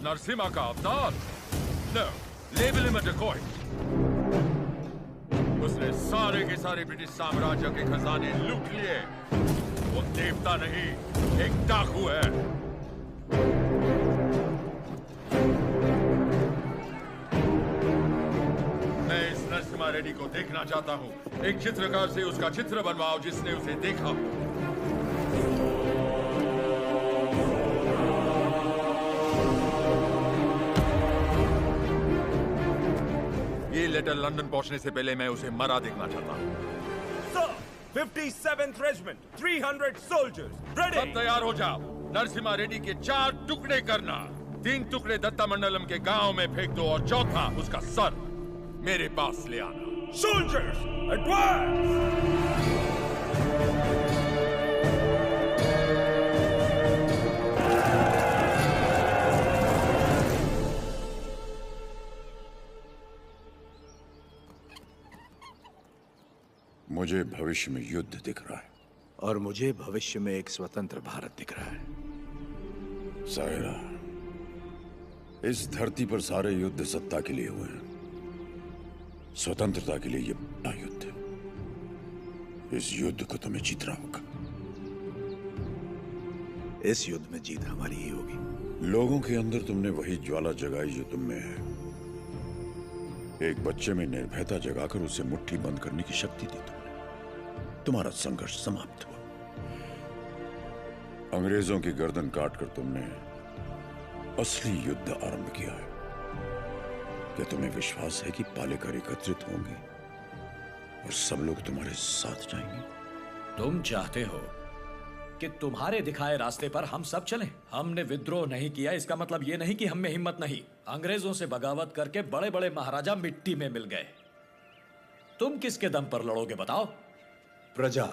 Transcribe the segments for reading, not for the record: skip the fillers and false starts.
नरसिम्हा का अवतार? No, label him a decoy. उसने सारे के सारे ब्रिटिश साम्राज्य के खजाने लूट लिए। वो देवता नहीं, एक डाकू है। मैं इस नरसिम्हा रेड्डी को देखना चाहता हूँ। एक चित्रकार से उसका चित्र बनवाओ जिसने उसे देखा। ये लेटर लंदन पहुंचने से पहले मैं उसे मरा देखना चाहता हूँ। Sir, 57th Regiment, 300 soldiers, ready. सब तैयार हो जाओ। नरसिम्हा रेड्डी के 4 टुकड़े करना। 3 टुकड़े दत्तामंडलम के गांव में फेंक दो और चौथा उसका सर मेरे पास ले आना। Soldiers, advance! मुझे भविष्य में युद्ध दिख रहा है और मुझे भविष्य में एक स्वतंत्र भारत दिख रहा है। सायरा, इस धरती पर सारे युद्ध सत्ता के लिए हुए हैं। स्वतंत्रता के लिए ये बड़ा युद्ध है। इस युद्ध को तुम्हें जीतना होगा। इस युद्ध में जीत हमारी ही होगी। लोगों के अंदर तुमने वही ज्वाला जगाई जो तुम में है। एक बच्चे में निर्भयता जगाकर उसे मुट्ठी बंद करने की शक्ति दी तुमने। तुम्हारा संघर्ष समाप्त हुआ। अंग्रेजों की गर्दन काटकर तुमने असली युद्ध आरंभ किया है। क्या तुम्हें विश्वास है कि पालेकर एकत्रित होंगे और सब लोग तुम्हारे साथ जाएंगे? तुम चाहते हो कि तुम्हारे दिखाए रास्ते पर हम सब चलें? हमने विद्रोह नहीं किया, इसका मतलब ये नहीं कि हम में हिम्मत नहीं। अंग्रेजों से बगावत करके बड़े बड़े महाराजा मिट्टी में मिल गए। तुम किसके दम पर लड़ोगे बताओ? प्रजा।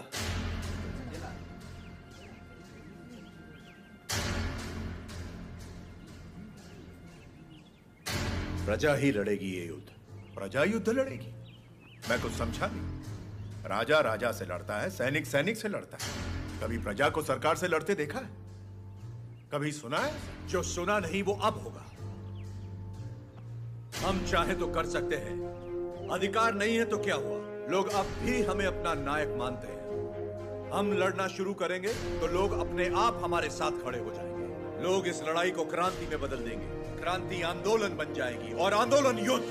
प्रजा ही लड़ेगी ये युद्ध। प्रजा युद्ध लड़ेगी? मैं कुछ समझा नहीं। राजा राजा से लड़ता है, सैनिक सैनिक से लड़ता है। कभी प्रजा को सरकार से लड़ते देखा है? कभी सुना है? जो सुना नहीं वो अब होगा। हम चाहे तो कर सकते हैं, अधिकार नहीं है तो क्या हुआ? लोग अब भी हमें अपना नायक मानते हैं। हम लड़ना शुरू करेंगे तो लोग अपने आप हमारे साथ खड़े हो जाएंगे। लोग इस लड़ाई को क्रांति में बदल देंगे। क्रांति आंदोलन बन जाएगी और आंदोलन युद्ध।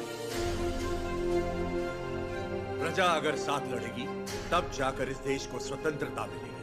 प्रजा अगर साथ लड़ेगी तब जाकर इस देश को स्वतंत्रता मिलेगी।